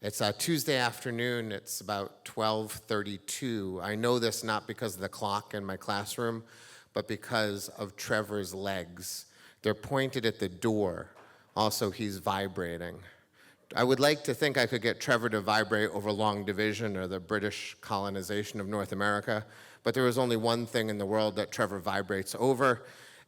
It's a Tuesday afternoon. It's about 12:32. I know this not because of the clock in my classroom, but because of Trevor's legs. They're pointed at the door. Also, he's vibrating. I would like to think I could get Trevor to vibrate over long division or the British colonization of North America, but there is only one thing in the world that Trevor vibrates over,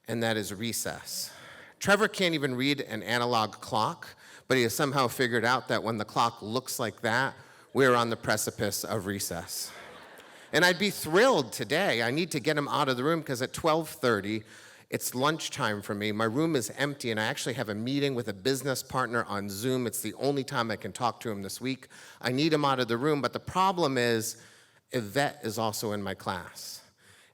and that is recess. Trevor can't even read an analog clock, but he has somehow figured out that when the clock looks like that, we're on the precipice of recess. And I'd be thrilled today. I need to get him out of the room because at 12:30, it's lunchtime for me. My room is empty, and I actually have a meeting with a business partner on Zoom. It's the only time I can talk to him this week. I need him out of the room, but the problem is Yvette is also in my class.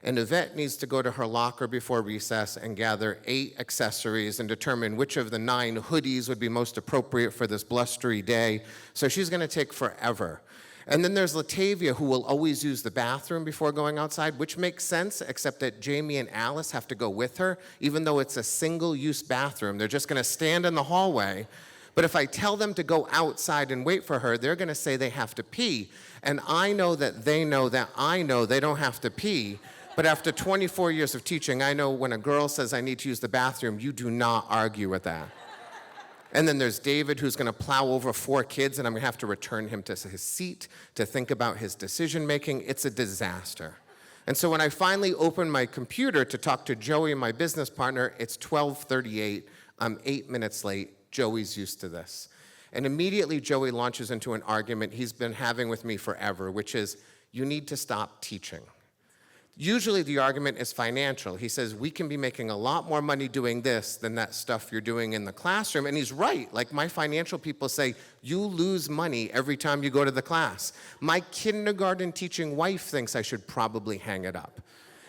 And Yvette needs to go to her locker before recess and gather 8 accessories and determine which of the 9 hoodies would be most appropriate for this blustery day. So she's gonna take forever. And then there's Latavia, who will always use the bathroom before going outside, which makes sense, except that Jamie and Alice have to go with her, even though it's a single-use bathroom. They're just gonna stand in the hallway. But if I tell them to go outside and wait for her, they're gonna say they have to pee. And I know that they know that I know they don't have to pee. But after 24 years of teaching, I know when a girl says I need to use the bathroom, you do not argue with that. And then there's David, who's gonna plow over 4 kids, and I'm gonna have to return him to his seat to think about his decision making. It's a disaster. And so when I finally open my computer to talk to Joey, my business partner, it's 12:38. I'm 8 minutes late. Joey's used to this. And immediately Joey launches into an argument he's been having with me forever, which is, you need to stop teaching. Usually the argument is financial. He says, we can be making a lot more money doing this than that stuff you're doing in the classroom. And he's right. Like, my financial people say, you lose money every time you go to the class. My kindergarten teaching wife thinks I should probably hang it up.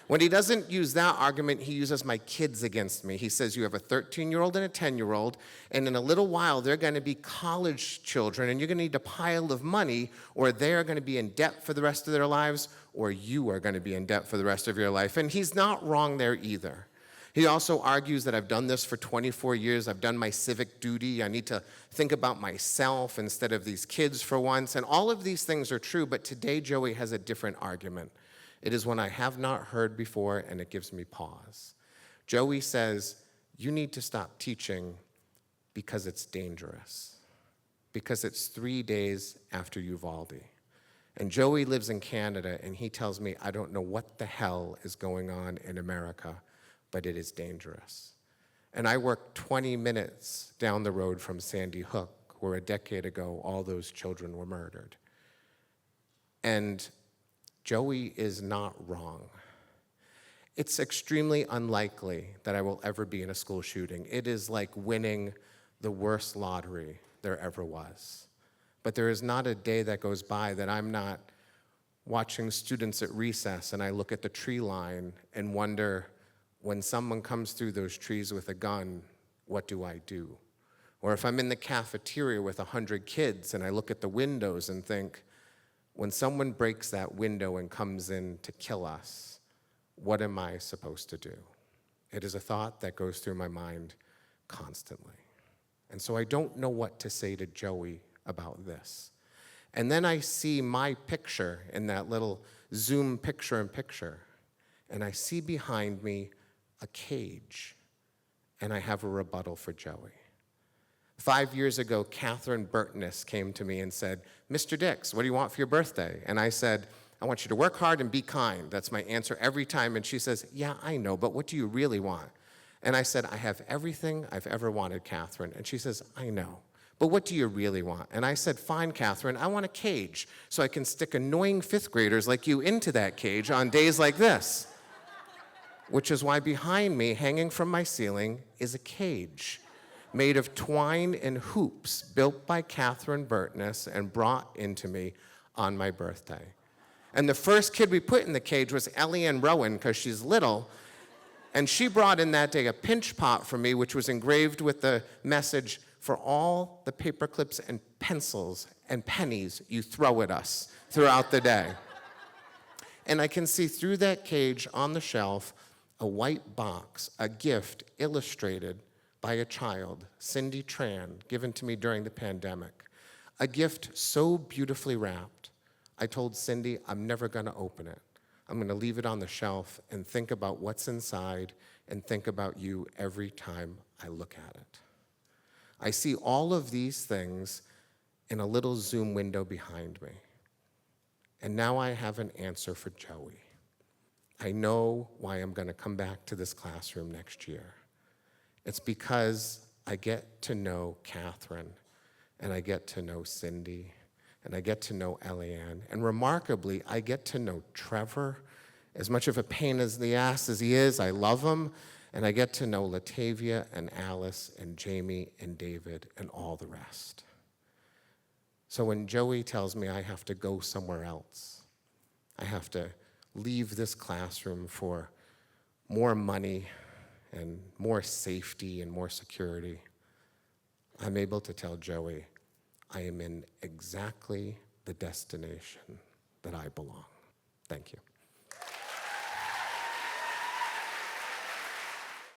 When he doesn't use that argument, he uses my kids against me. He says, you have a 13-year-old and a 10-year-old, and in a little while, they're gonna be college children, and you're gonna need a pile of money, or they're gonna be in debt for the rest of their lives, or you are gonna be in debt for the rest of your life. And he's not wrong there either. He also argues that I've done this for 24 years. I've done my civic duty. I need to think about myself instead of these kids for once. And all of these things are true, but today Joey has a different argument. It is one I have not heard before, and it gives me pause. Joey says, you need to stop teaching because it's dangerous, because it's 3 days after Uvalde. And Joey lives in Canada, and he tells me, I don't know what the hell is going on in America, but it is dangerous. And I work 20 minutes down the road from Sandy Hook, where a decade ago, all those children were murdered. And Joey is not wrong. It's extremely unlikely that I will ever be in a school shooting. It is like winning the worst lottery there ever was. But there is not a day that goes by that I'm not watching students at recess and I look at the tree line and wonder, when someone comes through those trees with a gun, what do I do? Or if I'm in the cafeteria with 100 kids and I look at the windows and think, when someone breaks that window and comes in to kill us, what am I supposed to do? It is a thought that goes through my mind constantly. And so I don't know what to say to Joey about this. And then I see my picture in that little Zoom picture-in-picture, and I see behind me a cage, and I have a rebuttal for Joey. 5 years ago, Catherine Burtness came to me and said, Mr. Dix, what do you want for your birthday? And I said, I want you to work hard and be kind. That's my answer every time. And she says, yeah, I know, but what do you really want? And I said, I have everything I've ever wanted, Catherine. And she says, I know, but what do you really want? And I said, fine, Catherine, I want a cage so I can stick annoying 5th graders like you into that cage on days like this. Which is why behind me, hanging from my ceiling, is a cage made of twine and hoops built by Catherine Burtness and brought into me on my birthday. And the first kid we put in the cage was Elianne Rowan, because she's little, and she brought in that day a pinch pot for me, which was engraved with the message, for all the paper clips and pencils and pennies you throw at us throughout the day. And I can see through that cage on the shelf a white box, a gift illustrated by a child, Cindy Tran, given to me during the pandemic. A gift so beautifully wrapped, I told Cindy, I'm never going to open it. I'm going to leave it on the shelf and think about what's inside and think about you every time I look at it. I see all of these things in a little Zoom window behind me. And now I have an answer for Joey. I know why I'm going to come back to this classroom next year. It's because I get to know Catherine, and I get to know Cindy, and I get to know Eliane. And remarkably, I get to know Trevor. As much of a pain in the ass as he is, I love him. And I get to know Latavia and Alice and Jamie and David and all the rest. So when Joey tells me I have to go somewhere else, I have to leave this classroom for more money and more safety and more security, I'm able to tell Joey I am in exactly the destination that I belong. Thank you.